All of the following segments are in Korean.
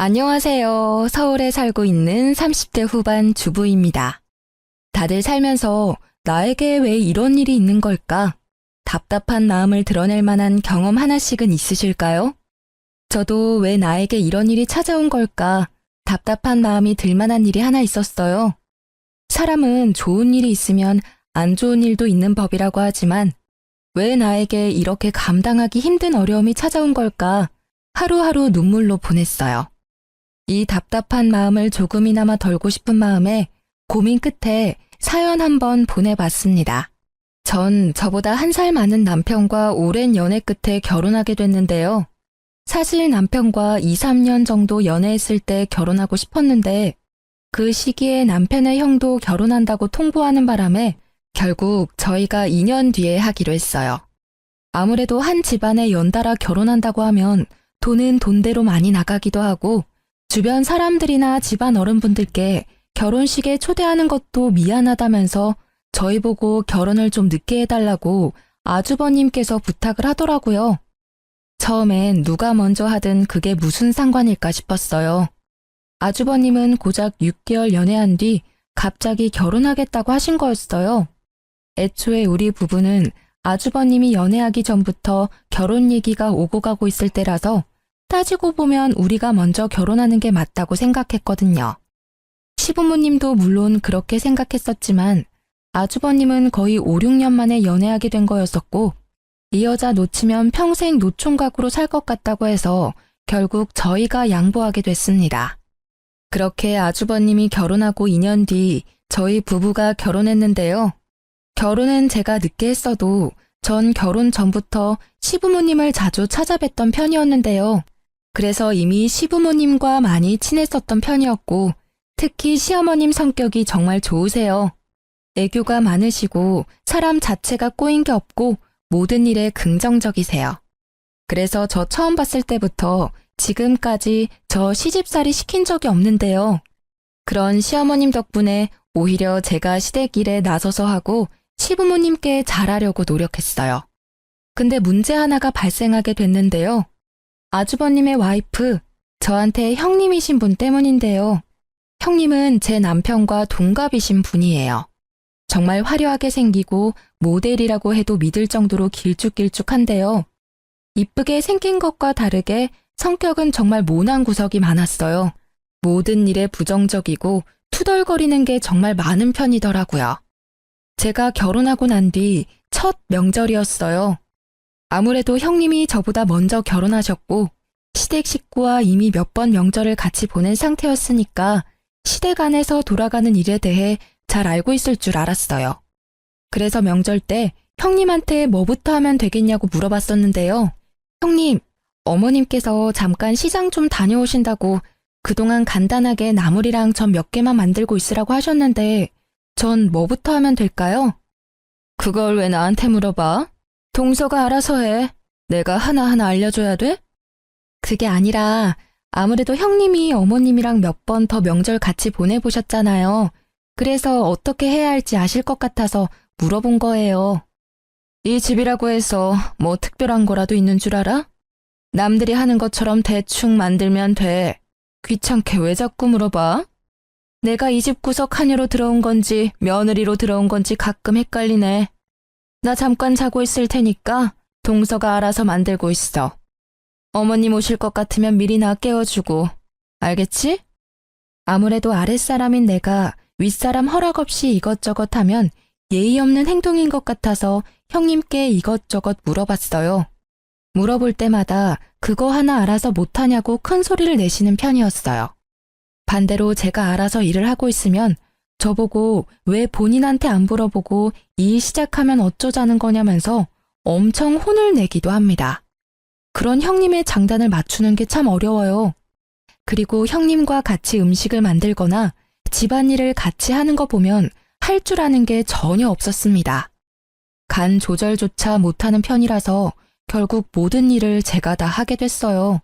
안녕하세요. 서울에 살고 있는 30대 후반 주부입니다. 다들 살면서 나에게 왜 이런 일이 있는 걸까? 답답한 마음을 드러낼 만한 경험 하나씩은 있으실까요? 저도 왜 나에게 이런 일이 찾아온 걸까? 답답한 마음이 들 만한 일이 하나 있었어요. 사람은 좋은 일이 있으면 안 좋은 일도 있는 법이라고 하지만 왜 나에게 이렇게 감당하기 힘든 어려움이 찾아온 걸까? 하루하루 눈물로 보냈어요. 이 답답한 마음을 조금이나마 덜고 싶은 마음에 고민 끝에 사연 한번 보내봤습니다. 전 저보다 1살 많은 남편과 오랜 연애 끝에 결혼하게 됐는데요. 사실 남편과 2, 3년 정도 연애했을 때 결혼하고 싶었는데 그 시기에 남편의 형도 결혼한다고 통보하는 바람에 결국 저희가 2년 뒤에 하기로 했어요. 아무래도 한 집안에 연달아 결혼한다고 하면 돈은 돈대로 많이 나가기도 하고 주변 사람들이나 집안 어른분들께 결혼식에 초대하는 것도 미안하다면서 저희 보고 결혼을 좀 늦게 해달라고 아주버님께서 부탁을 하더라고요. 처음엔 누가 먼저 하든 그게 무슨 상관일까 싶었어요. 아주버님은 고작 6개월 연애한 뒤 갑자기 결혼하겠다고 하신 거였어요. 애초에 우리 부부는 아주버님이 연애하기 전부터 결혼 얘기가 오고 가고 있을 때라서 따지고 보면 우리가 먼저 결혼하는 게 맞다고 생각했거든요. 시부모님도 물론 그렇게 생각했었지만 아주버님은 거의 5, 6년 만에 연애하게 된 거였었고 이 여자 놓치면 평생 노총각으로 살 것 같다고 해서 결국 저희가 양보하게 됐습니다. 그렇게 아주버님이 결혼하고 2년 뒤 저희 부부가 결혼했는데요. 결혼은 제가 늦게 했어도 전 결혼 전부터 시부모님을 자주 찾아뵀던 편이었는데요. 그래서 이미 시부모님과 많이 친했었던 편이었고 특히 시어머님 성격이 정말 좋으세요. 애교가 많으시고 사람 자체가 꼬인 게 없고 모든 일에 긍정적이세요. 그래서 저 처음 봤을 때부터 지금까지 저 시집살이 시킨 적이 없는데요. 그런 시어머님 덕분에 오히려 제가 시댁 일에 나서서 하고 시부모님께 잘하려고 노력했어요. 근데 문제 하나가 발생하게 됐는데요. 아주버님의 와이프, 저한테 형님이신 분 때문인데요. 형님은 제 남편과 동갑이신 분이에요. 정말 화려하게 생기고 모델이라고 해도 믿을 정도로 길쭉길쭉한데요. 이쁘게 생긴 것과 다르게 성격은 정말 모난 구석이 많았어요. 모든 일에 부정적이고 투덜거리는 게 정말 많은 편이더라고요. 제가 결혼하고 난 뒤 첫 명절이었어요. 아무래도 형님이 저보다 먼저 결혼하셨고 시댁 식구와 이미 몇 번 명절을 같이 보낸 상태였으니까 시댁 안에서 돌아가는 일에 대해 잘 알고 있을 줄 알았어요. 그래서 명절 때 형님한테 뭐부터 하면 되겠냐고 물어봤었는데요. 형님, 어머님께서 잠깐 시장 좀 다녀오신다고 그동안 간단하게 나물이랑 전 몇 개만 만들고 있으라고 하셨는데 전 뭐부터 하면 될까요? 그걸 왜 나한테 물어봐? 동서가 알아서 해. 내가 하나하나 알려줘야 돼? 그게 아니라 아무래도 형님이 어머님이랑 몇 번 더 명절 같이 보내보셨잖아요. 그래서 어떻게 해야 할지 아실 것 같아서 물어본 거예요. 이 집이라고 해서 뭐 특별한 거라도 있는 줄 알아? 남들이 하는 것처럼 대충 만들면 돼. 귀찮게 왜 자꾸 물어봐? 내가 이 집 구석 하녀로 들어온 건지 며느리로 들어온 건지 가끔 헷갈리네. 나 잠깐 자고 있을 테니까 동서가 알아서 만들고 있어. 어머님 오실 것 같으면 미리 나 깨워주고. 알겠지? 아무래도 아랫사람인 내가 윗사람 허락 없이 이것저것 하면 예의 없는 행동인 것 같아서 형님께 이것저것 물어봤어요. 물어볼 때마다 그거 하나 알아서 못하냐고 큰 소리를 내시는 편이었어요. 반대로 제가 알아서 일을 하고 있으면 저보고 왜 본인한테 안 물어보고 일 시작하면 어쩌자는 거냐면서 엄청 혼을 내기도 합니다. 그런 형님의 장단을 맞추는 게 참 어려워요. 그리고 형님과 같이 음식을 만들거나 집안일을 같이 하는 거 보면 할 줄 아는 게 전혀 없었습니다. 간 조절조차 못하는 편이라서 결국 모든 일을 제가 다 하게 됐어요.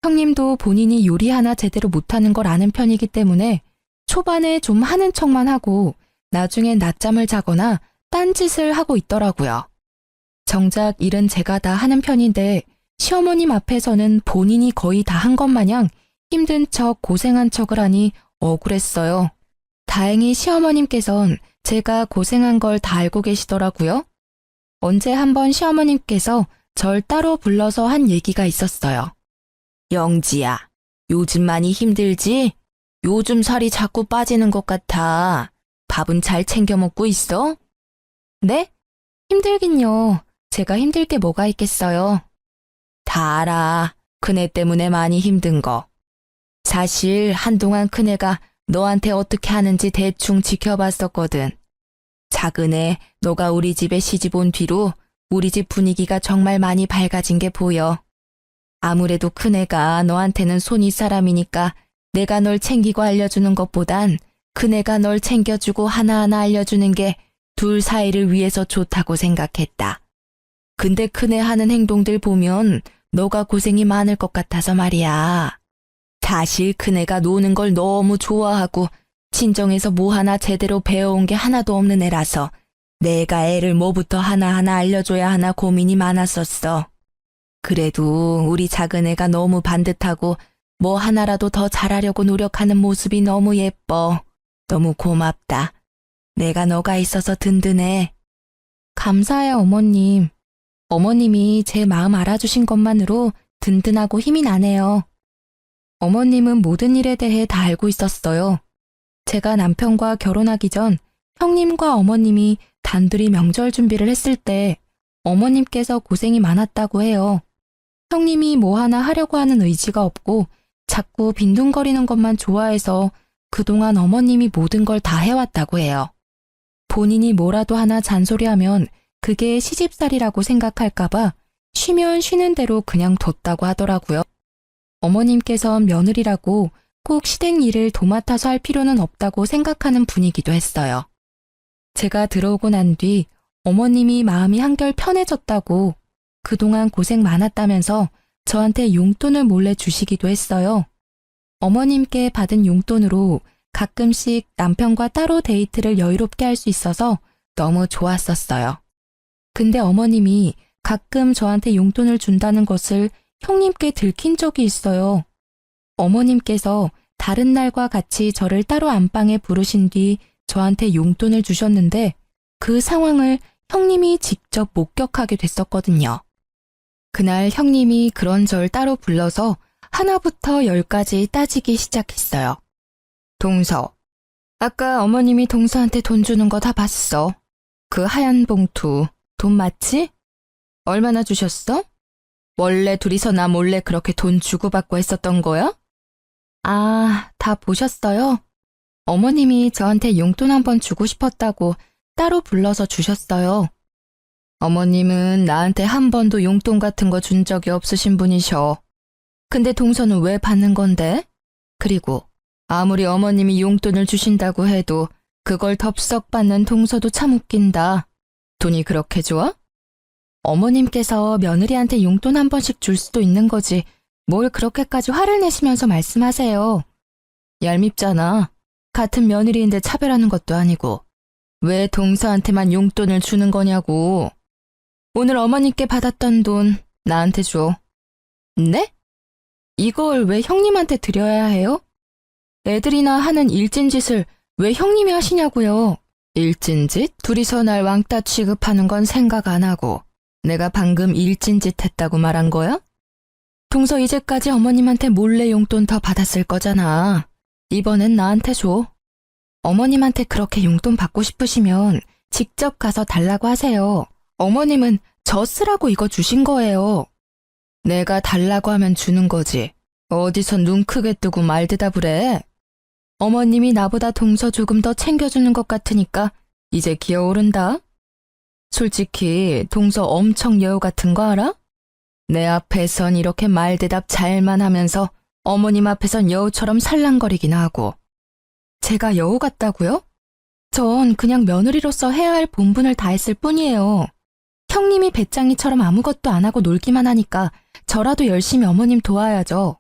형님도 본인이 요리 하나 제대로 못하는 걸 아는 편이기 때문에 초반에 좀 하는 척만 하고 나중에 낮잠을 자거나 딴짓을 하고 있더라고요. 정작 일은 제가 다 하는 편인데 시어머님 앞에서는 본인이 거의 다 한 것 마냥 힘든 척 고생한 척을 하니 억울했어요. 다행히 시어머님께선 제가 고생한 걸 다 알고 계시더라고요. 언제 한번 시어머님께서 절 따로 불러서 한 얘기가 있었어요. 영지야, 요즘 많이 힘들지? 요즘 살이 자꾸 빠지는 것 같아. 밥은 잘 챙겨 먹고 있어? 네? 힘들긴요. 제가 힘들 게 뭐가 있겠어요. 다 알아. 큰애 때문에 많이 힘든 거. 사실 한동안 큰애가 너한테 어떻게 하는지 대충 지켜봤었거든. 작은애, 너가 우리 집에 시집 온 뒤로 우리 집 분위기가 정말 많이 밝아진 게 보여. 아무래도 큰애가 너한테는 손이 사람이니까 내가 널 챙기고 알려주는 것보단 큰애가 널 챙겨주고 하나하나 알려주는 게 둘 사이를 위해서 좋다고 생각했다. 근데 큰애 하는 행동들 보면 너가 고생이 많을 것 같아서 말이야. 사실 큰애가 노는 걸 너무 좋아하고 친정에서 뭐 하나 제대로 배워온 게 하나도 없는 애라서 내가 애를 뭐부터 하나하나 알려줘야 하나 고민이 많았었어. 그래도 우리 작은애가 너무 반듯하고 뭐 하나라도 더 잘하려고 노력하는 모습이 너무 예뻐. 너무 고맙다. 내가 너가 있어서 든든해. 감사해요, 어머님. 어머님이 제 마음 알아주신 것만으로 든든하고 힘이 나네요. 어머님은 모든 일에 대해 다 알고 있었어요. 제가 남편과 결혼하기 전 형님과 어머님이 단둘이 명절 준비를 했을 때 어머님께서 고생이 많았다고 해요. 형님이 뭐 하나 하려고 하는 의지가 없고 자꾸 빈둥거리는 것만 좋아해서 그동안 어머님이 모든 걸 다 해왔다고 해요. 본인이 뭐라도 하나 잔소리하면 그게 시집살이라고 생각할까봐 쉬면 쉬는 대로 그냥 뒀다고 하더라고요. 어머님께선 며느리라고 꼭 시댁 일을 도맡아서 할 필요는 없다고 생각하는 분이기도 했어요. 제가 들어오고 난 뒤 어머님이 마음이 한결 편해졌다고 그동안 고생 많았다면서 저한테 용돈을 몰래 주시기도 했어요. 어머님께 받은 용돈으로 가끔씩 남편과 따로 데이트를 여유롭게 할 수 있어서 너무 좋았었어요. 근데 어머님이 가끔 저한테 용돈을 준다는 것을 형님께 들킨 적이 있어요. 어머님께서 다른 날과 같이 저를 따로 안방에 부르신 뒤 저한테 용돈을 주셨는데 그 상황을 형님이 직접 목격하게 됐었거든요. 그날 형님이 그런 절 따로 불러서 하나부터 10까지 따지기 시작했어요. 동서, 아까 어머님이 동서한테 돈 주는 거 다 봤어. 그 하얀 봉투, 돈 맞지? 얼마나 주셨어? 원래 둘이서 나 몰래 그렇게 돈 주고받고 했었던 거야? 아, 다 보셨어요? 어머님이 저한테 용돈 한번 주고 싶었다고 따로 불러서 주셨어요. 어머님은 나한테 한 번도 용돈 같은 거 준 적이 없으신 분이셔. 근데 동서는 왜 받는 건데? 그리고 아무리 어머님이 용돈을 주신다고 해도 그걸 덥석 받는 동서도 참 웃긴다. 돈이 그렇게 좋아? 어머님께서 며느리한테 용돈 한 번씩 줄 수도 있는 거지 뭘 그렇게까지 화를 내시면서 말씀하세요. 얄밉잖아. 같은 며느리인데 차별하는 것도 아니고 왜 동서한테만 용돈을 주는 거냐고. 오늘 어머님께 받았던 돈 나한테 줘. 네? 이걸 왜 형님한테 드려야 해요? 애들이나 하는 일진짓을 왜 형님이 하시냐고요. 일진짓? 둘이서 날 왕따 취급하는 건 생각 안 하고 내가 방금 일진짓 했다고 말한 거야? 동서 이제까지 어머님한테 몰래 용돈 더 받았을 거잖아. 이번엔 나한테 줘. 어머님한테 그렇게 용돈 받고 싶으시면 직접 가서 달라고 하세요. 어머님은 저 쓰라고 이거 주신 거예요. 내가 달라고 하면 주는 거지. 어디서 눈 크게 뜨고 말 대답을 해. 어머님이 나보다 동서 조금 더 챙겨주는 것 같으니까 이제 기어오른다. 솔직히 동서 엄청 여우 같은 거 알아? 내 앞에선 이렇게 말 대답 잘만 하면서 어머님 앞에선 여우처럼 살랑거리긴 하고. 제가 여우 같다고요? 전 그냥 며느리로서 해야 할 본분을 다했을 뿐이에요. 형님이 배짱이처럼 아무것도 안 하고 놀기만 하니까 저라도 열심히 어머님 도와야죠.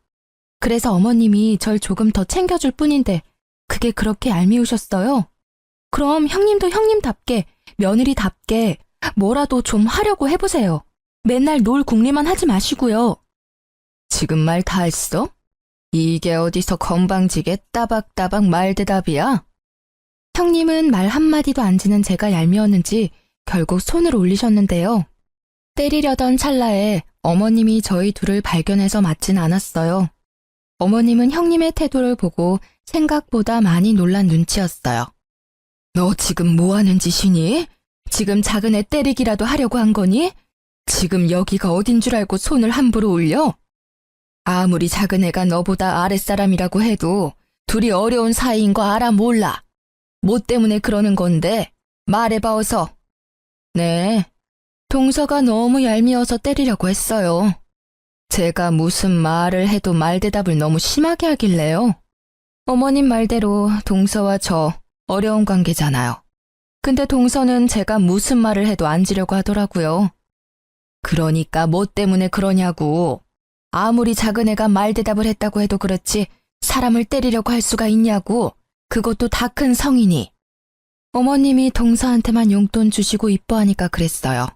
그래서 어머님이 절 조금 더 챙겨줄 뿐인데 그게 그렇게 얄미우셨어요? 그럼 형님도 형님답게 며느리답게 뭐라도 좀 하려고 해보세요. 맨날 놀 궁리만 하지 마시고요. 지금 말 다 했어? 이게 어디서 건방지게 따박따박 말대답이야? 형님은 말 한마디도 안 지는 제가 얄미웠는지 결국 손을 올리셨는데요. 때리려던 찰나에 어머님이 저희 둘을 발견해서 맞진 않았어요. 어머님은 형님의 태도를 보고 생각보다 많이 놀란 눈치였어요. 너 지금 뭐 하는 짓이니? 지금 작은 애 때리기라도 하려고 한 거니? 지금 여기가 어딘 줄 알고 손을 함부로 올려? 아무리 작은 애가 너보다 아랫사람이라고 해도 둘이 어려운 사이인 거 알아 몰라. 뭐 때문에 그러는 건데? 말해봐 어서. 네, 동서가 너무 얄미워서 때리려고 했어요. 제가 무슨 말을 해도 말대답을 너무 심하게 하길래요. 어머님 말대로 동서와 저 어려운 관계잖아요. 근데 동서는 제가 무슨 말을 해도 앉으려고 하더라고요. 그러니까 뭐 때문에 그러냐고. 아무리 작은 애가 말대답을 했다고 해도 그렇지 사람을 때리려고 할 수가 있냐고. 그것도 다 큰 성인이. 어머님이 동서한테만 용돈 주시고 이뻐하니까 그랬어요.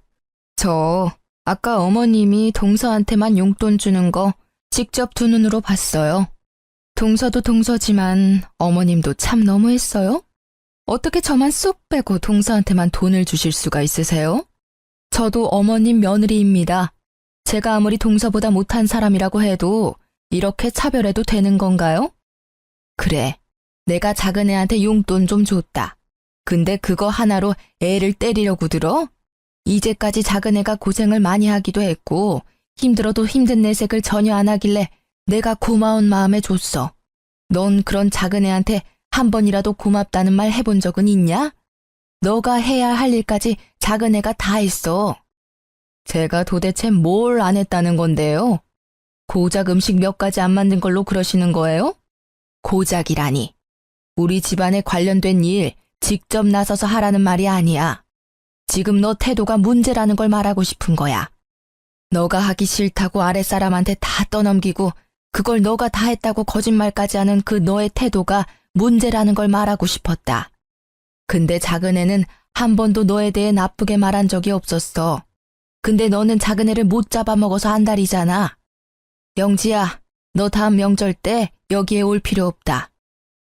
저 아까 어머님이 동서한테만 용돈 주는 거 직접 두 눈으로 봤어요. 동서도 동서지만 어머님도 참 너무했어요. 어떻게 저만 쏙 빼고 동서한테만 돈을 주실 수가 있으세요? 저도 어머님 며느리입니다. 제가 아무리 동서보다 못한 사람이라고 해도 이렇게 차별해도 되는 건가요? 그래, 내가 작은 애한테 용돈 좀 줬다. 근데 그거 하나로 애를 때리려고 들어? 이제까지 작은 애가 고생을 많이 하기도 했고 힘들어도 힘든 내색을 전혀 안 하길래 내가 고마운 마음에 줬어. 넌 그런 작은 애한테 한 번이라도 고맙다는 말 해본 적은 있냐? 너가 해야 할 일까지 작은 애가 다 했어. 제가 도대체 뭘 안 했다는 건데요? 고작 음식 몇 가지 안 만든 걸로 그러시는 거예요? 고작이라니. 우리 집안에 관련된 일 직접 나서서 하라는 말이 아니야. 지금 너 태도가 문제라는 걸 말하고 싶은 거야. 너가 하기 싫다고 아랫사람한테 다 떠넘기고 그걸 너가 다 했다고 거짓말까지 하는 그 너의 태도가 문제라는 걸 말하고 싶었다. 근데 작은 애는 한 번도 너에 대해 나쁘게 말한 적이 없었어. 근데 너는 작은 애를 못 잡아먹어서 안달이잖아. 영지야, 너 다음 명절 때 여기에 올 필요 없다.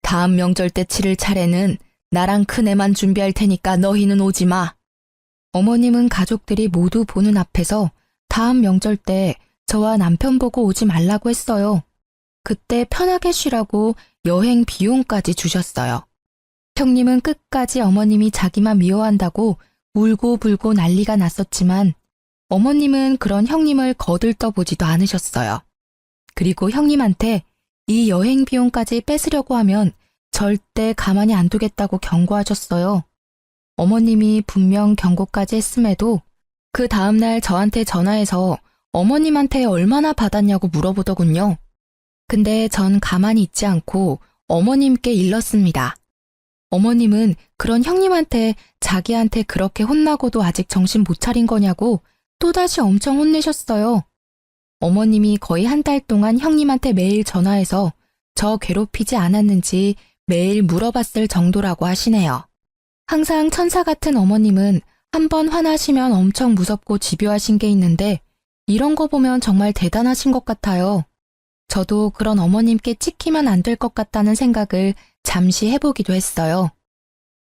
다음 명절 때 치를 차례는 나랑 큰애만 준비할 테니까 너희는 오지 마. 어머님은 가족들이 모두 보는 앞에서 다음 명절 때 저와 남편 보고 오지 말라고 했어요. 그때 편하게 쉬라고 여행 비용까지 주셨어요. 형님은 끝까지 어머님이 자기만 미워한다고 울고 불고 난리가 났었지만 어머님은 그런 형님을 거들떠보지도 않으셨어요. 그리고 형님한테 이 여행 비용까지 뺏으려고 하면 절대 가만히 안 두겠다고 경고하셨어요. 어머님이 분명 경고까지 했음에도 그 다음날 저한테 전화해서 어머님한테 얼마나 받았냐고 물어보더군요. 근데 전 가만히 있지 않고 어머님께 일렀습니다. 어머님은 그런 형님한테 자기한테 그렇게 혼나고도 아직 정신 못 차린 거냐고 또다시 엄청 혼내셨어요. 어머님이 거의 한 달 동안 형님한테 매일 전화해서 저 괴롭히지 않았는지 매일 물어봤을 정도라고 하시네요. 항상 천사 같은 어머님은 한 번 화나시면 엄청 무섭고 집요하신 게 있는데 이런 거 보면 정말 대단하신 것 같아요. 저도 그런 어머님께 찍히면 안 될 것 같다는 생각을 잠시 해보기도 했어요.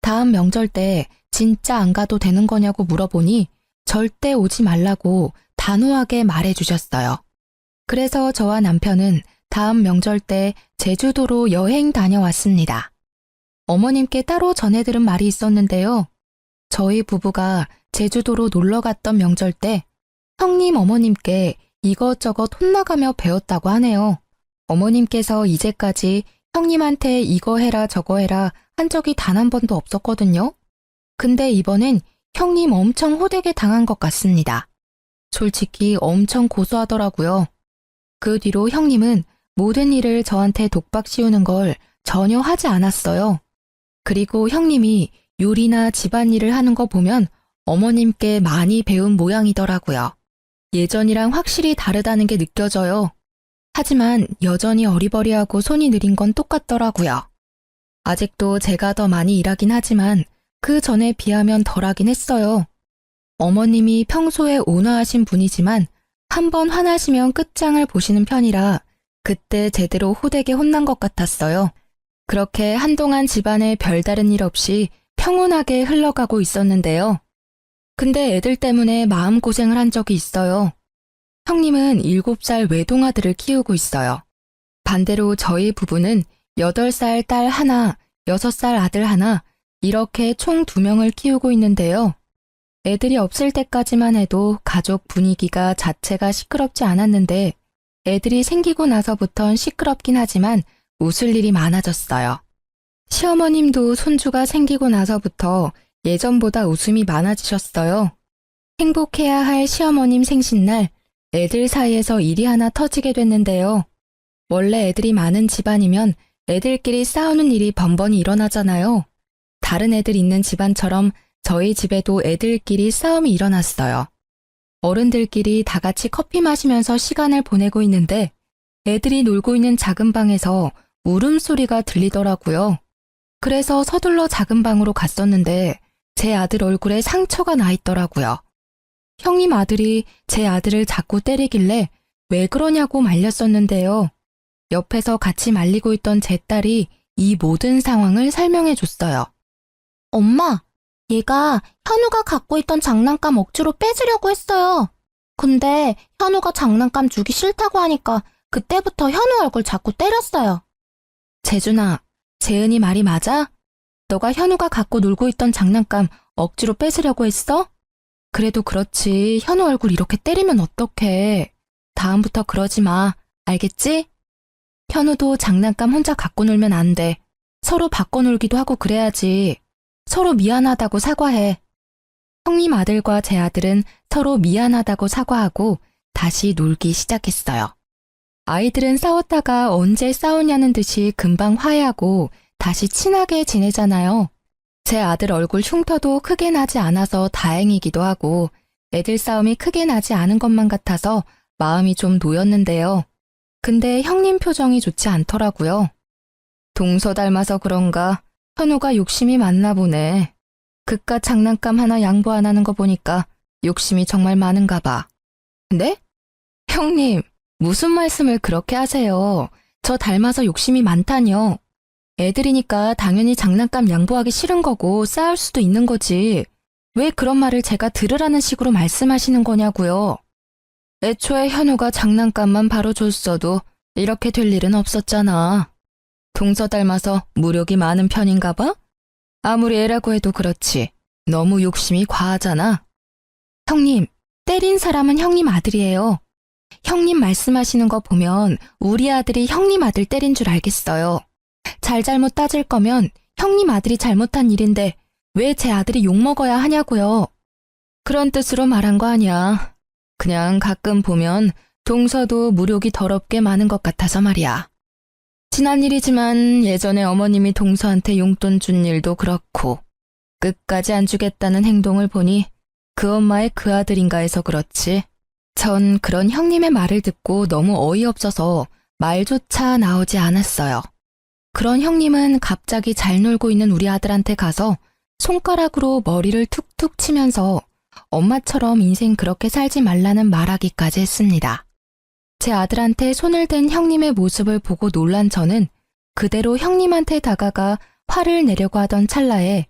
다음 명절 때 진짜 안 가도 되는 거냐고 물어보니 절대 오지 말라고 단호하게 말해주셨어요. 그래서 저와 남편은 다음 명절 때 제주도로 여행 다녀왔습니다. 어머님께 따로 전해들은 말이 있었는데요. 저희 부부가 제주도로 놀러 갔던 명절 때 형님 어머님께 이것저것 혼나가며 배웠다고 하네요. 어머님께서 이제까지 형님한테 이거 해라 저거 해라 한 적이 단 한 번도 없었거든요. 근데 이번엔 형님 엄청 호되게 당한 것 같습니다. 솔직히 엄청 고소하더라고요. 그 뒤로 형님은 모든 일을 저한테 독박 씌우는 걸 전혀 하지 않았어요. 그리고 형님이 요리나 집안일을 하는 거 보면 어머님께 많이 배운 모양이더라고요. 예전이랑 확실히 다르다는 게 느껴져요. 하지만 여전히 어리버리하고 손이 느린 건 똑같더라고요. 아직도 제가 더 많이 일하긴 하지만 그 전에 비하면 덜하긴 했어요. 어머님이 평소에 온화하신 분이지만 한번 화나시면 끝장을 보시는 편이라 그때 제대로 호되게 혼난 것 같았어요. 그렇게 한동안 집안에 별다른 일 없이 평온하게 흘러가고 있었는데요. 근데 애들 때문에 마음고생을 한 적이 있어요. 형님은 7살 외동아들을 키우고 있어요. 반대로 저희 부부는 8살 딸 하나, 6살 아들 하나, 이렇게 총 2명을 키우고 있는데요. 애들이 없을 때까지만 해도 가족 분위기가 자체가 시끄럽지 않았는데 애들이 생기고 나서부턴 시끄럽긴 하지만 웃을 일이 많아졌어요. 시어머님도 손주가 생기고 나서부터 예전보다 웃음이 많아지셨어요. 행복해야 할 시어머님 생신날 애들 사이에서 일이 하나 터지게 됐는데요. 원래 애들이 많은 집안이면 애들끼리 싸우는 일이 번번이 일어나잖아요. 다른 애들 있는 집안처럼 저희 집에도 애들끼리 싸움이 일어났어요. 어른들끼리 다 같이 커피 마시면서 시간을 보내고 있는데 애들이 놀고 있는 작은 방에서 울음소리가 들리더라고요. 그래서 서둘러 작은 방으로 갔었는데 제 아들 얼굴에 상처가 나 있더라고요. 형님 아들이 제 아들을 자꾸 때리길래 왜 그러냐고 말렸었는데요. 옆에서 같이 말리고 있던 제 딸이 이 모든 상황을 설명해 줬어요. 엄마, 얘가 현우가 갖고 있던 장난감 억지로 뺏으려고 했어요. 근데 현우가 장난감 주기 싫다고 하니까 그때부터 현우 얼굴 자꾸 때렸어요. 재준아, 재은이 말이 맞아? 너가 현우가 갖고 놀고 있던 장난감 억지로 뺏으려고 했어? 그래도 그렇지, 현우 얼굴 이렇게 때리면 어떡해. 다음부터 그러지 마, 알겠지? 현우도 장난감 혼자 갖고 놀면 안 돼. 서로 바꿔놀기도 하고 그래야지. 서로 미안하다고 사과해. 형님 아들과 제 아들은 서로 미안하다고 사과하고 다시 놀기 시작했어요. 아이들은 싸웠다가 언제 싸우냐는 듯이 금방 화해하고 다시 친하게 지내잖아요. 제 아들 얼굴 흉터도 크게 나지 않아서 다행이기도 하고 애들 싸움이 크게 나지 않은 것만 같아서 마음이 좀 놓였는데요. 근데 형님 표정이 좋지 않더라고요. 동서 닮아서 그런가 현우가 욕심이 많나 보네. 그깟 장난감 하나 양보 안 하는 거 보니까 욕심이 정말 많은가 봐. 네? 형님, 무슨 말씀을 그렇게 하세요? 저 닮아서 욕심이 많다뇨. 애들이니까 당연히 장난감 양보하기 싫은 거고 싸울 수도 있는 거지. 왜 그런 말을 제가 들으라는 식으로 말씀하시는 거냐고요. 애초에 현우가 장난감만 바로 줬어도 이렇게 될 일은 없었잖아. 동서 닮아서 무력이 많은 편인가 봐? 아무리 애라고 해도 그렇지. 너무 욕심이 과하잖아. 형님, 때린 사람은 형님 아들이에요. 형님 말씀하시는 거 보면 우리 아들이 형님 아들 때린 줄 알겠어요. 잘잘못 따질 거면 형님 아들이 잘못한 일인데 왜 제 아들이 욕먹어야 하냐고요. 그런 뜻으로 말한 거 아니야. 그냥 가끔 보면 동서도 무력이 더럽게 많은 것 같아서 말이야. 지난 일이지만 예전에 어머님이 동서한테 용돈 준 일도 그렇고 끝까지 안 주겠다는 행동을 보니 그 엄마의 그 아들인가 해서 그렇지. 전 그런 형님의 말을 듣고 너무 어이없어서 말조차 나오지 않았어요. 그런 형님은 갑자기 잘 놀고 있는 우리 아들한테 가서 손가락으로 머리를 툭툭 치면서 엄마처럼 인생 그렇게 살지 말라는 말하기까지 했습니다. 제 아들한테 손을 댄 형님의 모습을 보고 놀란 저는 그대로 형님한테 다가가 화를 내려고 하던 찰나에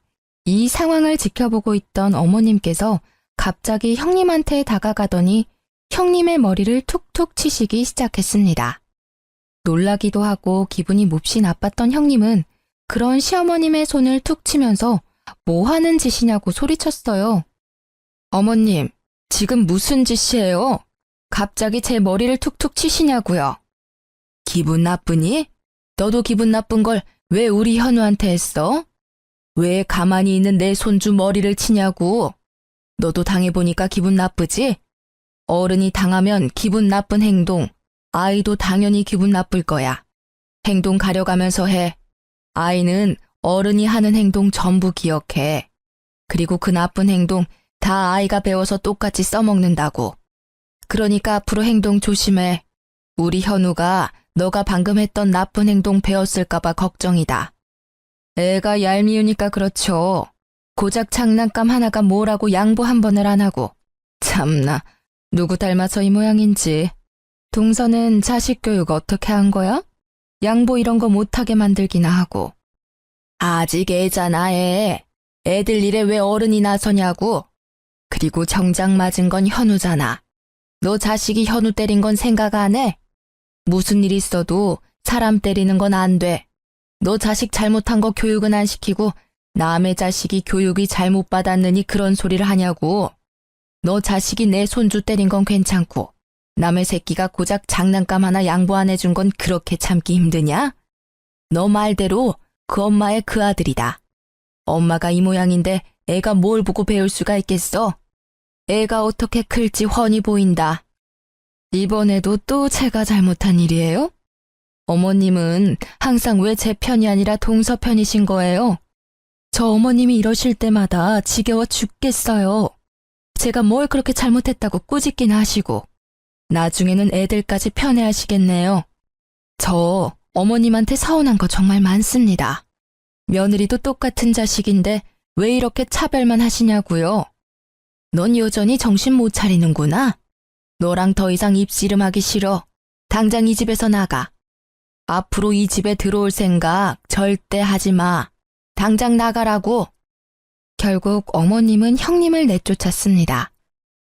이 상황을 지켜보고 있던 어머님께서 갑자기 형님한테 다가가더니 형님의 머리를 툭툭 치시기 시작했습니다. 놀라기도 하고 기분이 몹시 나빴던 형님은 그런 시어머님의 손을 툭 치면서 뭐 하는 짓이냐고 소리쳤어요. 어머님, 지금 무슨 짓이에요? 갑자기 제 머리를 툭툭 치시냐고요. 기분 나쁘니? 너도 기분 나쁜 걸 왜 우리 현우한테 했어? 왜 가만히 있는 내 손주 머리를 치냐고? 너도 당해보니까 기분 나쁘지? 어른이 당하면 기분 나쁜 행동, 아이도 당연히 기분 나쁠 거야. 행동 가려가면서 해. 아이는 어른이 하는 행동 전부 기억해. 그리고 그 나쁜 행동 다 아이가 배워서 똑같이 써먹는다고. 그러니까 앞으로 행동 조심해. 우리 현우가 너가 방금 했던 나쁜 행동 배웠을까봐 걱정이다. 애가 얄미우니까 그렇죠. 고작 장난감 하나가 뭐라고 양보 한 번을 안 하고. 참나, 누구 닮아서 이 모양인지. 동서는 자식 교육 어떻게 한 거야? 양보 이런 거 못하게 만들기나 하고. 아직 애잖아, 애. 애들 일에 왜 어른이 나서냐고. 그리고 정작 맞은 건 현우잖아. 너 자식이 현우 때린 건 생각 안 해? 무슨 일 있어도 사람 때리는 건 안 돼. 너 자식 잘못한 거 교육은 안 시키고 남의 자식이 교육이 잘못 받았느니 그런 소리를 하냐고. 너 자식이 내 손주 때린 건 괜찮고 남의 새끼가 고작 장난감 하나 양보 안 해준 건 그렇게 참기 힘드냐? 너 말대로 그 엄마의 그 아들이다. 엄마가 이 모양인데 애가 뭘 보고 배울 수가 있겠어? 애가 어떻게 클지 훤히 보인다. 이번에도 또 제가 잘못한 일이에요? 어머님은 항상 왜 제 편이 아니라 동서 편이신 거예요? 저 어머님이 이러실 때마다 지겨워 죽겠어요. 제가 뭘 그렇게 잘못했다고 꾸짖기나 하시고 나중에는 애들까지 편애하시겠네요. 저 어머님한테 서운한 거 정말 많습니다. 며느리도 똑같은 자식인데 왜 이렇게 차별만 하시냐고요. 넌 여전히 정신 못 차리는구나. 너랑 더 이상 입씨름하기 싫어. 당장 이 집에서 나가. 앞으로 이 집에 들어올 생각 절대 하지 마. 당장 나가라고. 결국 어머님은 형님을 내쫓았습니다.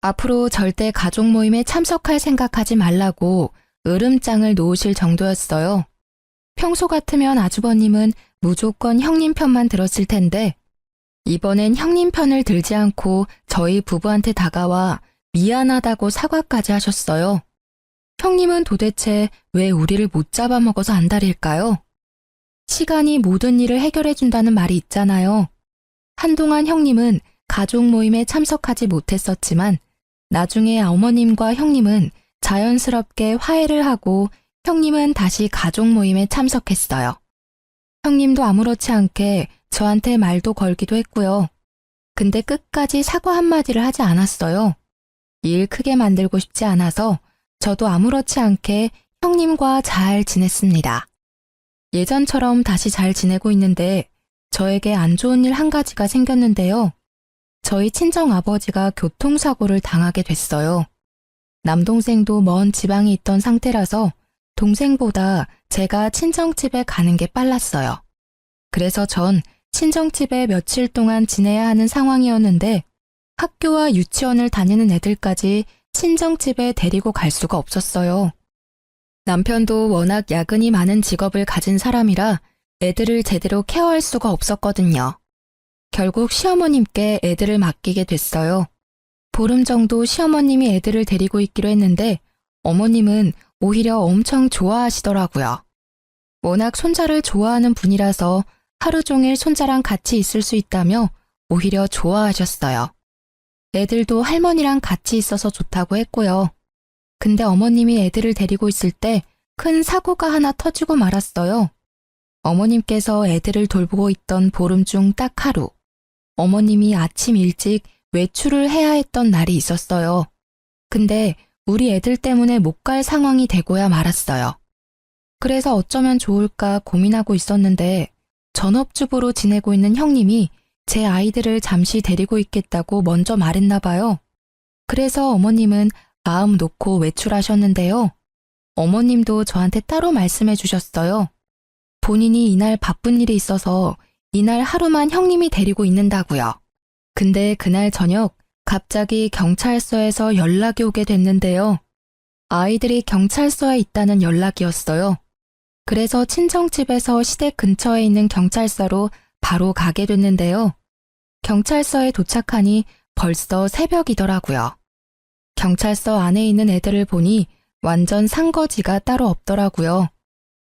앞으로 절대 가족 모임에 참석할 생각하지 말라고 으름장을 놓으실 정도였어요. 평소 같으면 아주버님은 무조건 형님 편만 들었을 텐데 이번엔 형님 편을 들지 않고 저희 부부한테 다가와 미안하다고 사과까지 하셨어요. 형님은 도대체 왜 우리를 못 잡아먹어서 안달일까요? 시간이 모든 일을 해결해준다는 말이 있잖아요. 한동안 형님은 가족 모임에 참석하지 못했었지만 나중에 어머님과 형님은 자연스럽게 화해를 하고 형님은 다시 가족 모임에 참석했어요. 형님도 아무렇지 않게 저한테 말도 걸기도 했고요. 근데 끝까지 사과 한마디를 하지 않았어요. 일 크게 만들고 싶지 않아서 저도 아무렇지 않게 형님과 잘 지냈습니다. 예전처럼 다시 잘 지내고 있는데 저에게 안 좋은 일 한 가지가 생겼는데요. 저희 친정아버지가 교통사고를 당하게 됐어요. 남동생도 먼 지방에 있던 상태라서 동생보다 제가 친정집에 가는 게 빨랐어요. 그래서 전 친정집에 며칠 동안 지내야 하는 상황이었는데 학교와 유치원을 다니는 애들까지 친정집에 데리고 갈 수가 없었어요. 남편도 워낙 야근이 많은 직업을 가진 사람이라 애들을 제대로 케어할 수가 없었거든요. 결국 시어머님께 애들을 맡기게 됐어요. 보름 정도 시어머님이 애들을 데리고 있기로 했는데 어머님은 오히려 엄청 좋아하시더라고요. 워낙 손자를 좋아하는 분이라서 하루 종일 손자랑 같이 있을 수 있다며 오히려 좋아하셨어요. 애들도 할머니랑 같이 있어서 좋다고 했고요. 근데 어머님이 애들을 데리고 있을 때 큰 사고가 하나 터지고 말았어요. 어머님께서 애들을 돌보고 있던 보름 중 딱 하루, 어머님이 아침 일찍 외출을 해야 했던 날이 있었어요. 근데 우리 애들 때문에 못 갈 상황이 되고야 말았어요. 그래서 어쩌면 좋을까 고민하고 있었는데 전업주부로 지내고 있는 형님이 제 아이들을 잠시 데리고 있겠다고 먼저 말했나 봐요. 그래서 어머님은 마음 놓고 외출하셨는데요. 어머님도 저한테 따로 말씀해 주셨어요. 본인이 이날 바쁜 일이 있어서 이날 하루만 형님이 데리고 있는다고요. 근데 그날 저녁 갑자기 경찰서에서 연락이 오게 됐는데요. 아이들이 경찰서에 있다는 연락이었어요. 그래서 친정집에서 시댁 근처에 있는 경찰서로 바로 가게 됐는데요. 경찰서에 도착하니 벌써 새벽이더라고요. 경찰서 안에 있는 애들을 보니 완전 산거지가 따로 없더라고요.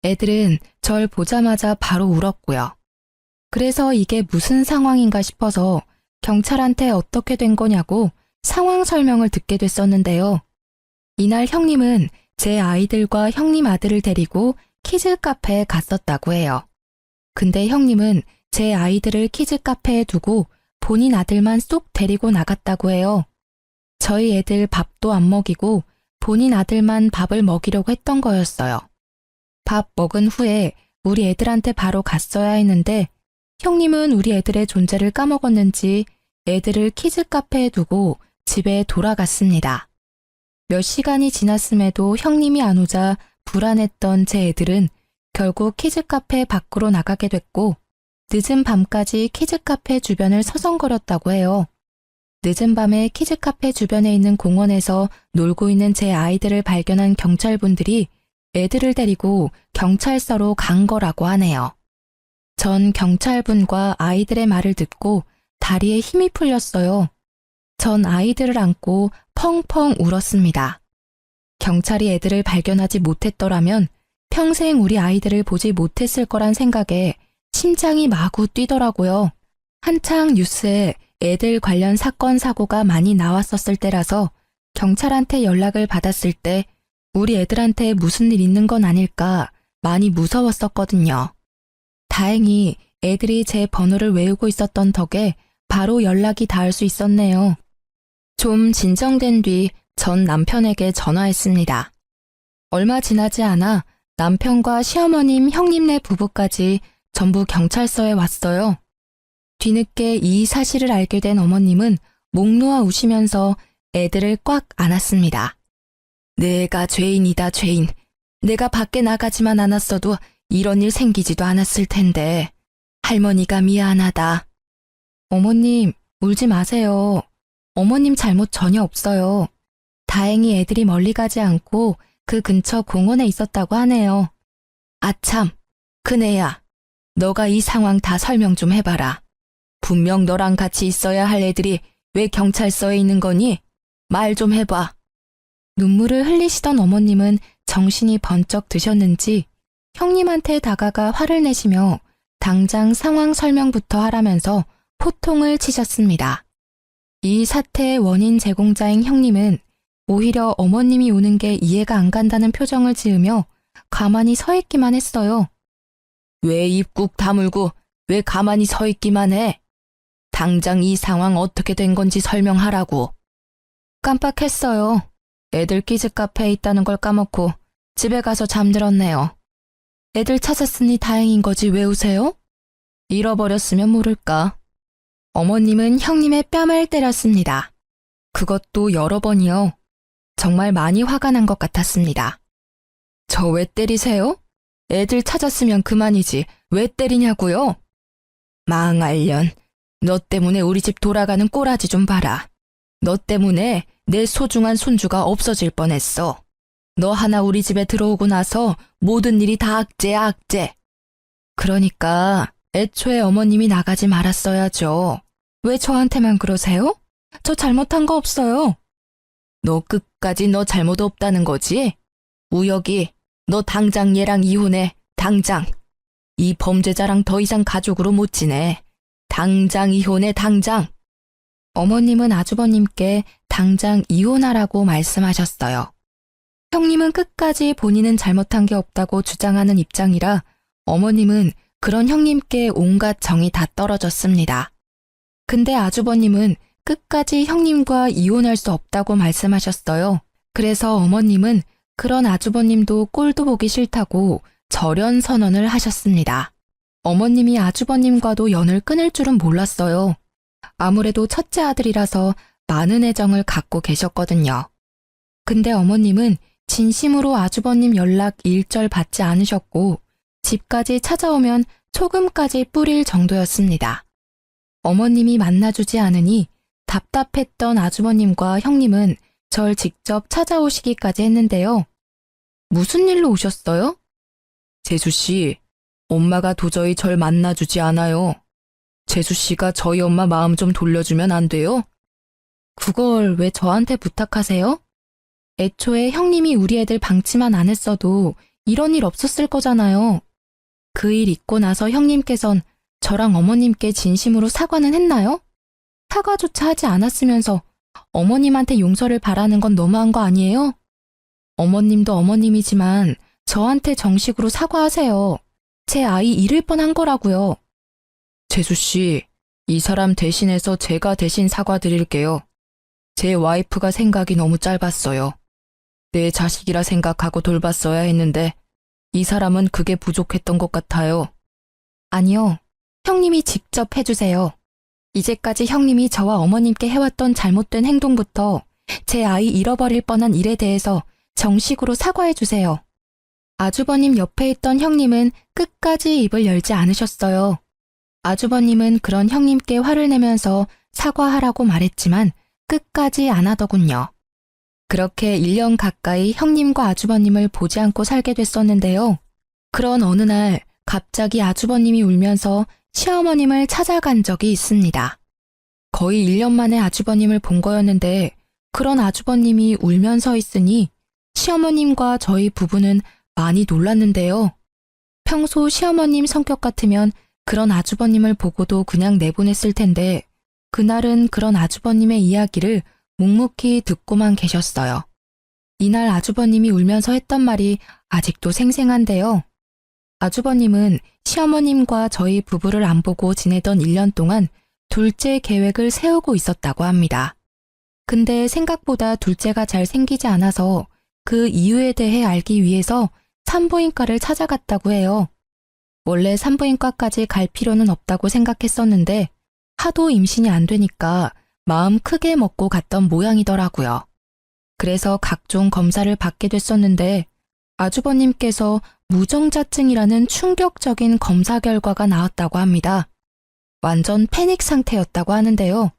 애들은 절 보자마자 바로 울었고요. 그래서 이게 무슨 상황인가 싶어서 경찰한테 어떻게 된 거냐고 상황 설명을 듣게 됐었는데요. 이날 형님은 제 아이들과 형님 아들을 데리고 키즈 카페에 갔었다고 해요. 근데 형님은 제 아이들을 키즈 카페에 두고 본인 아들만 쏙 데리고 나갔다고 해요. 저희 애들 밥도 안 먹이고 본인 아들만 밥을 먹이려고 했던 거였어요. 밥 먹은 후에 우리 애들한테 바로 갔어야 했는데 형님은 우리 애들의 존재를 까먹었는지 애들을 키즈 카페에 두고 집에 돌아갔습니다. 몇 시간이 지났음에도 형님이 안 오자 불안했던 제 애들은 결국 키즈카페 밖으로 나가게 됐고 늦은 밤까지 키즈카페 주변을 서성거렸다고 해요. 늦은 밤에 키즈카페 주변에 있는 공원에서 놀고 있는 제 아이들을 발견한 경찰분들이 애들을 데리고 경찰서로 간 거라고 하네요. 전 경찰분과 아이들의 말을 듣고 다리에 힘이 풀렸어요. 전 아이들을 안고 펑펑 울었습니다. 경찰이 애들을 발견하지 못했더라면 평생 우리 아이들을 보지 못했을 거란 생각에 심장이 마구 뛰더라고요. 한창 뉴스에 애들 관련 사건 사고가 많이 나왔었을 때라서 경찰한테 연락을 받았을 때 우리 애들한테 무슨 일 있는 건 아닐까 많이 무서웠었거든요. 다행히 애들이 제 번호를 외우고 있었던 덕에 바로 연락이 닿을 수 있었네요. 좀 진정된 뒤 전 남편에게 전화했습니다. 얼마 지나지 않아 남편과 시어머님, 형님네 부부까지 전부 경찰서에 왔어요. 뒤늦게 이 사실을 알게 된 어머님은 목 놓아 우시면서 애들을 꽉 안았습니다. 내가 죄인이다, 죄인. 내가 밖에 나가지만 않았어도 이런 일 생기지도 않았을 텐데. 할머니가 미안하다. 어머님, 울지 마세요. 어머님 잘못 전혀 없어요. 다행히 애들이 멀리 가지 않고 그 근처 공원에 있었다고 하네요. 아참, 큰애야. 너가 이 상황 다 설명 좀 해봐라. 분명 너랑 같이 있어야 할 애들이 왜 경찰서에 있는 거니? 말 좀 해봐. 눈물을 흘리시던 어머님은 정신이 번쩍 드셨는지 형님한테 다가가 화를 내시며 당장 상황 설명부터 하라면서 호통을 치셨습니다. 이 사태의 원인 제공자인 형님은 오히려 어머님이 우는 게 이해가 안 간다는 표정을 지으며 가만히 서 있기만 했어요. 왜 입 꾹 다물고 왜 가만히 서 있기만 해? 당장 이 상황 어떻게 된 건지 설명하라고. 깜빡했어요. 애들 키즈 카페에 있다는 걸 까먹고 집에 가서 잠들었네요. 애들 찾았으니 다행인 거지 왜 우세요? 잃어버렸으면 모를까. 어머님은 형님의 뺨을 때렸습니다. 그것도 여러 번이요. 정말 많이 화가 난 것 같았습니다. 저 왜 때리세요? 애들 찾았으면 그만이지 왜 때리냐고요? 망할년, 너 때문에 우리 집 돌아가는 꼬라지 좀 봐라. 너 때문에 내 소중한 손주가 없어질 뻔했어. 너 하나 우리 집에 들어오고 나서 모든 일이 다 악재야, 악재. 그러니까 애초에 어머님이 나가지 말았어야죠. 왜 저한테만 그러세요? 저 잘못한 거 없어요. 너 끝까지 너 잘못 없다는 거지? 우혁이, 너 당장 얘랑 이혼해, 당장. 이 범죄자랑 더 이상 가족으로 못 지내. 당장 이혼해, 당장. 어머님은 아주버님께 당장 이혼하라고 말씀하셨어요. 형님은 끝까지 본인은 잘못한 게 없다고 주장하는 입장이라 어머님은 그런 형님께 온갖 정이 다 떨어졌습니다. 근데 아주버님은 끝까지 형님과 이혼할 수 없다고 말씀하셨어요. 그래서 어머님은 그런 아주버님도 꼴도 보기 싫다고 절연 선언을 하셨습니다. 어머님이 아주버님과도 연을 끊을 줄은 몰랐어요. 아무래도 첫째 아들이라서 많은 애정을 갖고 계셨거든요. 근데 어머님은 진심으로 아주버님 연락 일절 받지 않으셨고 집까지 찾아오면 초금까지 뿌릴 정도였습니다. 어머님이 만나주지 않으니 답답했던 아주버님과 형님은 절 직접 찾아오시기까지 했는데요. 무슨 일로 오셨어요? 재수씨, 엄마가 도저히 절 만나주지 않아요. 재수씨가 저희 엄마 마음 좀 돌려주면 안 돼요? 그걸 왜 저한테 부탁하세요? 애초에 형님이 우리 애들 방치만 안 했어도 이런 일 없었을 거잖아요. 그 일 있고 나서 형님께선 저랑 어머님께 진심으로 사과는 했나요? 사과조차 하지 않았으면서 어머님한테 용서를 바라는 건 너무한 거 아니에요? 어머님도 어머님이지만 저한테 정식으로 사과하세요. 제 아이 잃을 뻔한 거라고요. 재수씨, 이 사람 대신해서 제가 대신 사과드릴게요. 제 와이프가 생각이 너무 짧았어요. 내 자식이라 생각하고 돌봤어야 했는데 이 사람은 그게 부족했던 것 같아요. 아니요, 형님이 직접 해주세요. 이제까지 형님이 저와 어머님께 해왔던 잘못된 행동부터 제 아이 잃어버릴 뻔한 일에 대해서 정식으로 사과해 주세요. 아주버님 옆에 있던 형님은 끝까지 입을 열지 않으셨어요. 아주버님은 그런 형님께 화를 내면서 사과하라고 말했지만 끝까지 안 하더군요. 그렇게 1년 가까이 형님과 아주버님을 보지 않고 살게 됐었는데요. 그런 어느 날 갑자기 아주버님이 울면서 시어머님을 찾아간 적이 있습니다. 거의 1년 만에 아주버님을 본 거였는데 그런 아주버님이 울면서 있으니 시어머님과 저희 부부는 많이 놀랐는데요. 평소 시어머님 성격 같으면 그런 아주버님을 보고도 그냥 내보냈을 텐데 그날은 그런 아주버님의 이야기를 묵묵히 듣고만 계셨어요. 이날 아주버님이 울면서 했던 말이 아직도 생생한데요. 아주버님은 시어머님과 저희 부부를 안 보고 지내던 1년 동안 둘째 계획을 세우고 있었다고 합니다. 근데 생각보다 둘째가 잘 생기지 않아서 그 이유에 대해 알기 위해서 산부인과를 찾아갔다고 해요. 원래 산부인과까지 갈 필요는 없다고 생각했었는데 하도 임신이 안 되니까 마음 크게 먹고 갔던 모양이더라고요. 그래서 각종 검사를 받게 됐었는데 아주버님께서 무정자증이라는 충격적인 검사 결과가 나왔다고 합니다. 완전 패닉 상태였다고 하는데요.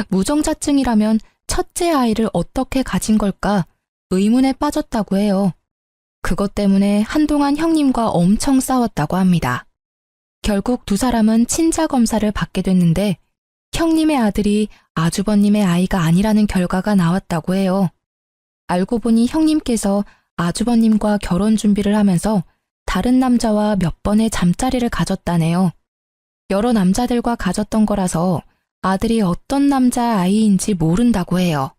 무정자증이라면 첫째 아이를 어떻게 가진 걸까 의문에 빠졌다고 해요. 그것 때문에 한동안 형님과 엄청 싸웠다고 합니다. 결국 두 사람은 친자 검사를 받게 됐는데 형님의 아들이 아주버님의 아이가 아니라는 결과가 나왔다고 해요. 알고 보니 형님께서 아주버님과 결혼 준비를 하면서 다른 남자와 몇 번의 잠자리를 가졌다네요. 여러 남자들과 가졌던 거라서 아들이 어떤 남자 아이인지 모른다고 해요.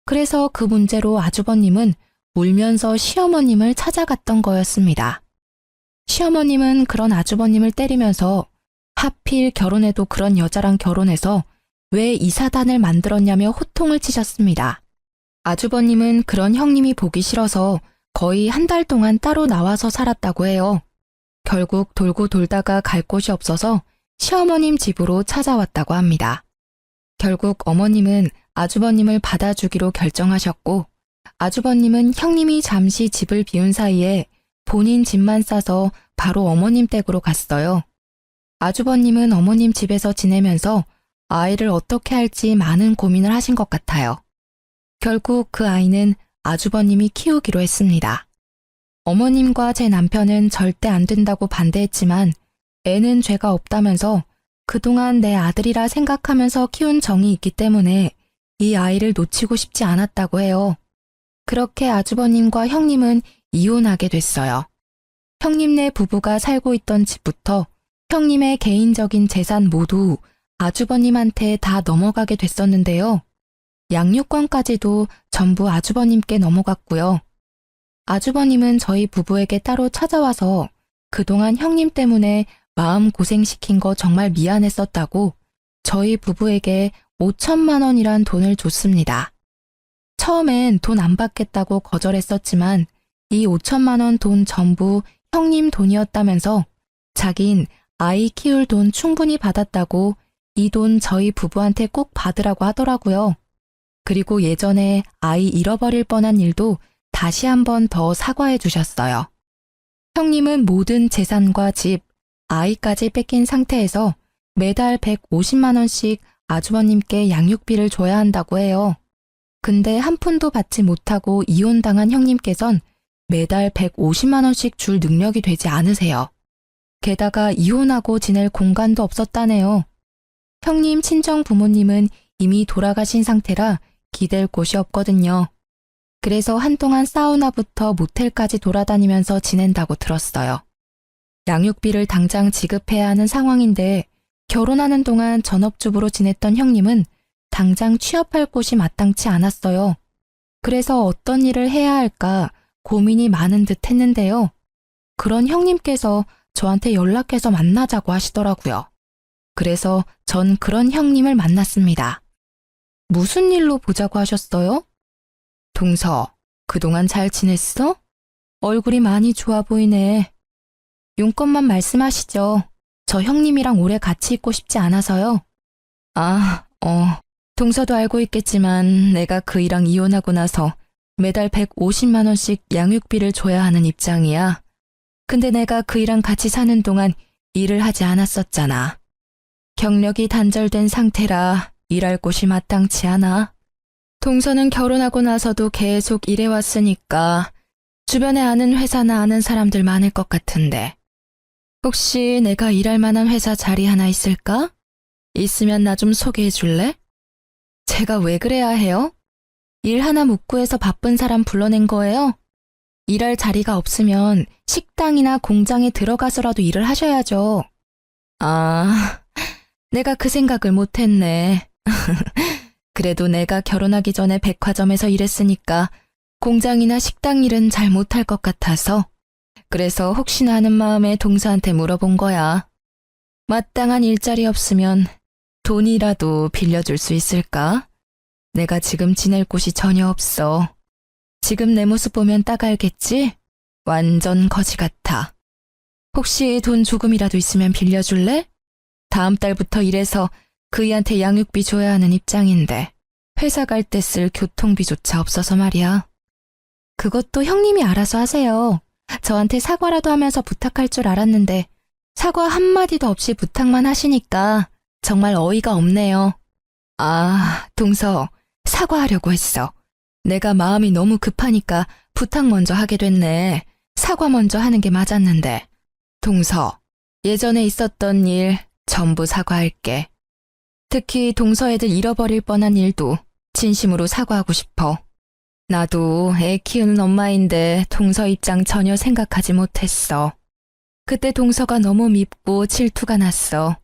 그래서 그 문제로 아주버님은 울면서 시어머님을 찾아갔던 거였습니다. 시어머님은 그런 아주버님을 때리면서 하필 결혼해도 그런 여자랑 결혼해서 왜 이 사단을 만들었냐며 호통을 치셨습니다. 아주버님은 그런 형님이 보기 싫어서 거의 한 달 동안 따로 나와서 살았다고 해요. 결국 돌고 돌다가 갈 곳이 없어서 시어머님 집으로 찾아왔다고 합니다. 결국 어머님은 아주버님을 받아주기로 결정하셨고 아주버님은 형님이 잠시 집을 비운 사이에 본인 집만 싸서 바로 어머님 댁으로 갔어요. 아주버님은 어머님 집에서 지내면서 아이를 어떻게 할지 많은 고민을 하신 것 같아요. 결국 그 아이는 아주버님이 키우기로 했습니다. 어머님과 제 남편은 절대 안 된다고 반대했지만 애는 죄가 없다면서 그동안 내 아들이라 생각하면서 키운 정이 있기 때문에 이 아이를 놓치고 싶지 않았다고 해요. 그렇게 아주버님과 형님은 이혼하게 됐어요. 형님네 부부가 살고 있던 집부터 형님의 개인적인 재산 모두 아주버님한테 다 넘어가게 됐었는데요. 양육권까지도 전부 아주버님께 넘어갔고요. 아주버님은 저희 부부에게 따로 찾아와서 그동안 형님 때문에 마음 고생시킨 거 정말 미안했었다고 저희 부부에게 5천만 원이란 돈을 줬습니다. 처음엔 돈 안 받겠다고 거절했었지만 이 5천만 원 돈 전부 형님 돈이었다면서 자긴 아이 키울 돈 충분히 받았다고 이 돈 저희 부부한테 꼭 받으라고 하더라고요. 그리고 예전에 아이 잃어버릴 뻔한 일도 다시 한 번 더 사과해 주셨어요. 형님은 모든 재산과 집, 아이까지 뺏긴 상태에서 매달 150만 원씩 아주버님께 양육비를 줘야 한다고 해요. 근데 한 푼도 받지 못하고 이혼당한 형님께선 매달 150만 원씩 줄 능력이 되지 않으세요. 게다가 이혼하고 지낼 공간도 없었다네요. 형님 친정 부모님은 이미 돌아가신 상태라 기댈 곳이 없거든요. 그래서 한동안 사우나부터 모텔까지 돌아다니면서 지낸다고 들었어요. 양육비를 당장 지급해야 하는 상황인데 결혼하는 동안 전업주부로 지냈던 형님은 당장 취업할 곳이 마땅치 않았어요. 그래서 어떤 일을 해야 할까 고민이 많은 듯 했는데요. 그런 형님께서 저한테 연락해서 만나자고 하시더라고요. 그래서 전 그런 형님을 만났습니다. 무슨 일로 보자고 하셨어요? 동서, 그동안 잘 지냈어? 얼굴이 많이 좋아 보이네. 용건만 말씀하시죠. 저 형님이랑 오래 같이 있고 싶지 않아서요. 동서도 알고 있겠지만 내가 그 이랑 이혼하고 나서 매달 150만 원씩 양육비를 줘야 하는 입장이야. 근데 내가 그 이랑 같이 사는 동안 일을 하지 않았었잖아. 경력이 단절된 상태라 일할 곳이 마땅치 않아. 동서는 결혼하고 나서도 계속 일해왔으니까 주변에 아는 회사나 아는 사람들 많을 것 같은데. 혹시 내가 일할 만한 회사 자리 하나 있을까? 있으면 나 좀 소개해 줄래? 제가 왜 그래야 해요? 일 하나 못 구해서 바쁜 사람 불러낸 거예요? 일할 자리가 없으면 식당이나 공장에 들어가서라도 일을 하셔야죠. 아, 내가 그 생각을 못했네. 그래도 내가 결혼하기 전에 백화점에서 일했으니까 공장이나 식당 일은 잘 못할 것 같아서 그래서 혹시나 하는 마음에 동서한테 물어본 거야. 마땅한 일자리 없으면 돈이라도 빌려줄 수 있을까? 내가 지금 지낼 곳이 전혀 없어. 지금 내 모습 보면 딱 알겠지? 완전 거지 같아. 혹시 돈 조금이라도 있으면 빌려줄래? 다음 달부터 일해서 그이한테 양육비 줘야 하는 입장인데 회사 갈 때 쓸 교통비조차 없어서 말이야. 그것도 형님이 알아서 하세요. 저한테 사과라도 하면서 부탁할 줄 알았는데 사과 한마디도 없이 부탁만 하시니까 정말 어이가 없네요. 아, 동서, 사과하려고 했어. 내가 마음이 너무 급하니까 부탁 먼저 하게 됐네. 사과 먼저 하는 게 맞았는데. 동서, 예전에 있었던 일 전부 사과할게. 특히 동서 애들 잃어버릴 뻔한 일도 진심으로 사과하고 싶어. 나도 애 키우는 엄마인데 동서 입장 전혀 생각하지 못했어. 그때 동서가 너무 밉고 질투가 났어.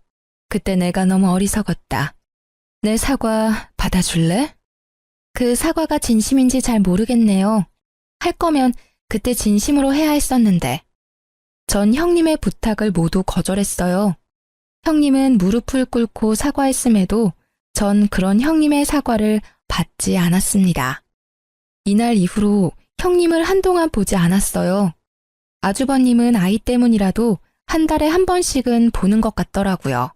그때 내가 너무 어리석었다. 내 사과 받아줄래? 그 사과가 진심인지 잘 모르겠네요. 할 거면 그때 진심으로 해야 했었는데. 전 형님의 부탁을 모두 거절했어요. 형님은 무릎을 꿇고 사과했음에도 전 그런 형님의 사과를 받지 않았습니다. 이날 이후로 형님을 한동안 보지 않았어요. 아주버님은 아이 때문이라도 한 달에 한 번씩은 보는 것 같더라고요.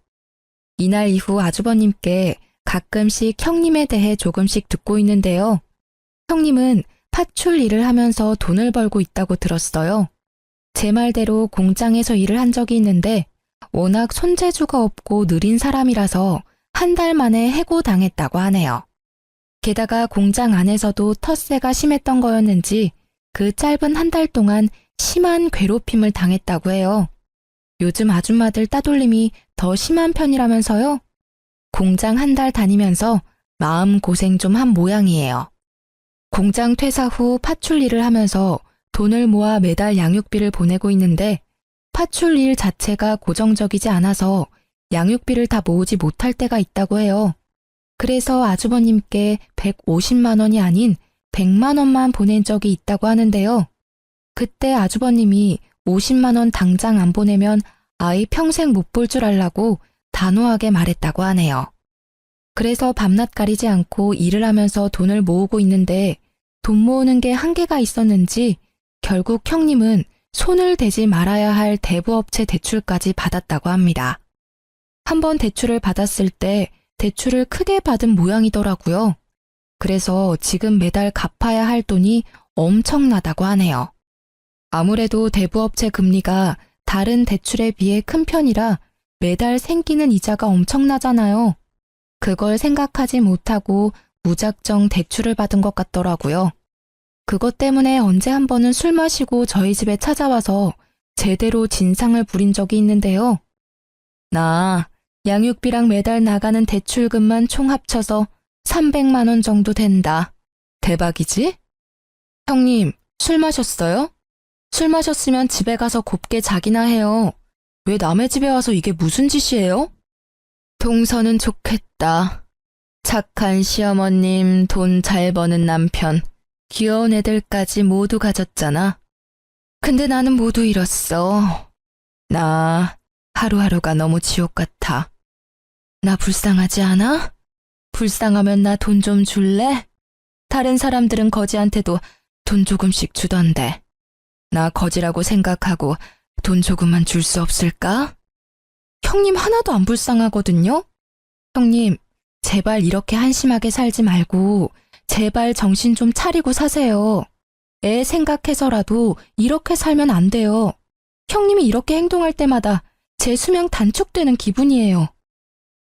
이날 이후 아주버님께 가끔씩 형님에 대해 조금씩 듣고 있는데요. 형님은 파출 일을 하면서 돈을 벌고 있다고 들었어요. 제 말대로 공장에서 일을 한 적이 있는데 워낙 손재주가 없고 느린 사람이라서 한 달 만에 해고당했다고 하네요. 게다가 공장 안에서도 텃세가 심했던 거였는지 그 짧은 한 달 동안 심한 괴롭힘을 당했다고 해요. 요즘 아줌마들 따돌림이 더 심한 편이라면서요? 공장 한 달 다니면서 마음고생 좀 한 모양이에요. 공장 퇴사 후 파출 일을 하면서 돈을 모아 매달 양육비를 보내고 있는데 파출 일 자체가 고정적이지 않아서 양육비를 다 모으지 못할 때가 있다고 해요. 그래서 아주버님께 150만 원이 아닌 100만 원만 보낸 적이 있다고 하는데요. 그때 아주버님이 50만 원 당장 안 보내면 아이 평생 못 볼 줄 알라고 단호하게 말했다고 하네요. 그래서 밤낮 가리지 않고 일을 하면서 돈을 모으고 있는데 돈 모으는 게 한계가 있었는지 결국 형님은 손을 대지 말아야 할 대부업체 대출까지 받았다고 합니다. 한번 대출을 받았을 때 대출을 크게 받은 모양이더라고요. 그래서 지금 매달 갚아야 할 돈이 엄청나다고 하네요. 아무래도 대부업체 금리가 다른 대출에 비해 큰 편이라 매달 생기는 이자가 엄청나잖아요. 그걸 생각하지 못하고 무작정 대출을 받은 것 같더라고요. 그것 때문에 언제 한 번은 술 마시고 저희 집에 찾아와서 제대로 진상을 부린 적이 있는데요. 나 양육비랑 매달 나가는 대출금만 총 합쳐서 300만 원 정도 된다. 대박이지? 형님, 술 마셨어요? 술 마셨으면 집에 가서 곱게 자기나 해요. 왜 남의 집에 와서 이게 무슨 짓이에요? 동서는 좋겠다. 착한 시어머님, 돈 잘 버는 남편, 귀여운 애들까지 모두 가졌잖아. 근데 나는 모두 잃었어. 나 하루하루가 너무 지옥 같아. 나 불쌍하지 않아? 불쌍하면 나 돈 좀 줄래? 다른 사람들은 거지한테도 돈 조금씩 주던데. 나 거지라고 생각하고 돈 조금만 줄 수 없을까? 형님 하나도 안 불쌍하거든요? 형님, 제발 이렇게 한심하게 살지 말고 제발 정신 좀 차리고 사세요. 애 생각해서라도 이렇게 살면 안 돼요. 형님이 이렇게 행동할 때마다 제 수명 단축되는 기분이에요.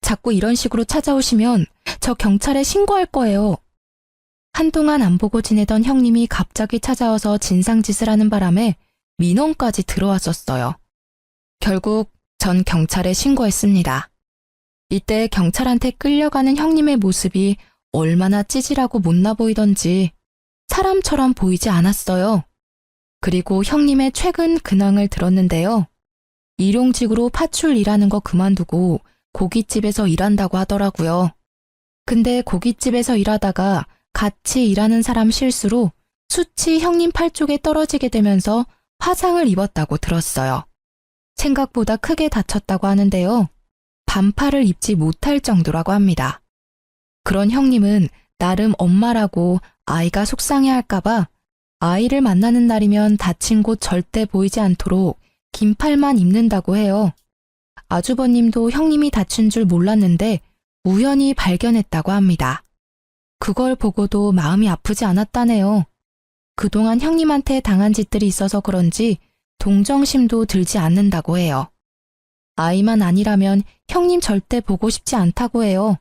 자꾸 이런 식으로 찾아오시면 저 경찰에 신고할 거예요. 한동안 안 보고 지내던 형님이 갑자기 찾아와서 진상짓을 하는 바람에 민원까지 들어왔었어요. 결국 전 경찰에 신고했습니다. 이때 경찰한테 끌려가는 형님의 모습이 얼마나 찌질하고 못나 보이던지 사람처럼 보이지 않았어요. 그리고 형님의 최근 근황을 들었는데요. 일용직으로 파출 일하는 거 그만두고 고깃집에서 일한다고 하더라고요. 근데 고깃집에서 일하다가 같이 일하는 사람 실수로 숯이 형님 팔 쪽에 떨어지게 되면서 화상을 입었다고 들었어요. 생각보다 크게 다쳤다고 하는데요. 반팔을 입지 못할 정도라고 합니다. 그런 형님은 나름 엄마라고 아이가 속상해할까봐 아이를 만나는 날이면 다친 곳 절대 보이지 않도록 긴팔만 입는다고 해요. 아주버님도 형님이 다친 줄 몰랐는데 우연히 발견했다고 합니다. 그걸 보고도 마음이 아프지 않았다네요. 그동안 형님한테 당한 짓들이 있어서 그런지 동정심도 들지 않는다고 해요. 아이만 아니라면 형님 절대 보고 싶지 않다고 해요.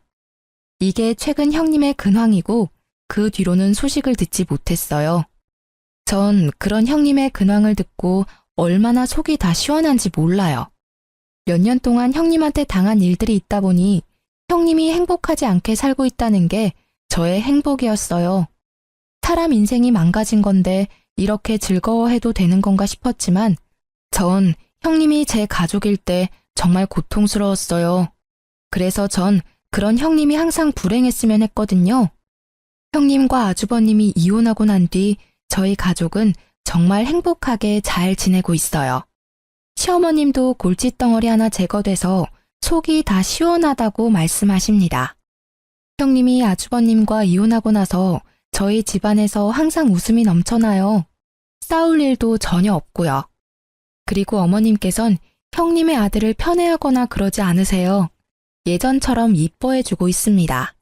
이게 최근 형님의 근황이고 그 뒤로는 소식을 듣지 못했어요. 전 그런 형님의 근황을 듣고 얼마나 속이 다 시원한지 몰라요. 몇 년 동안 형님한테 당한 일들이 있다 보니 형님이 행복하지 않게 살고 있다는 게 저의 행복이었어요. 사람 인생이 망가진 건데 이렇게 즐거워해도 되는 건가 싶었지만 전 형님이 제 가족일 때 정말 고통스러웠어요. 그래서 전 그런 형님이 항상 불행했으면 했거든요. 형님과 아주버님이 이혼하고 난 뒤 저희 가족은 정말 행복하게 잘 지내고 있어요. 시어머님도 골칫덩어리 하나 제거돼서 속이 다 시원하다고 말씀하십니다. 형님이 아주버님과 이혼하고 나서 저희 집안에서 항상 웃음이 넘쳐나요. 싸울 일도 전혀 없고요. 그리고 어머님께선 형님의 아들을 편애하거나 그러지 않으세요. 예전처럼 이뻐해주고 있습니다.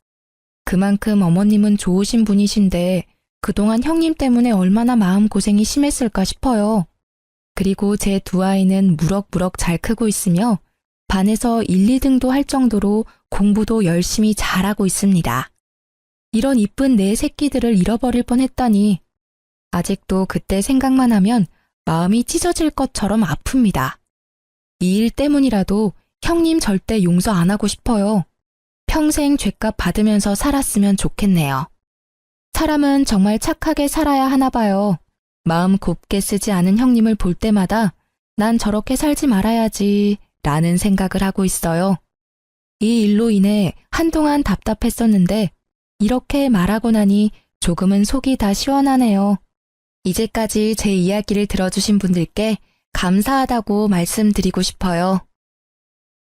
그만큼 어머님은 좋으신 분이신데 그동안 형님 때문에 얼마나 마음고생이 심했을까 싶어요. 그리고 제 두 아이는 무럭무럭 잘 크고 있으며 반에서 1, 2등도 할 정도로 공부도 열심히 잘하고 있습니다. 이런 이쁜 내 새끼들을 잃어버릴 뻔했다니 아직도 그때 생각만 하면 마음이 찢어질 것처럼 아픕니다. 이 일 때문이라도 형님 절대 용서 안 하고 싶어요. 평생 죗값 받으면서 살았으면 좋겠네요. 사람은 정말 착하게 살아야 하나 봐요. 마음 곱게 쓰지 않은 형님을 볼 때마다 난 저렇게 살지 말아야지 라는 생각을 하고 있어요. 이 일로 인해 한동안 답답했었는데 이렇게 말하고 나니 조금은 속이 다 시원하네요. 이제까지 제 이야기를 들어주신 분들께 감사하다고 말씀드리고 싶어요.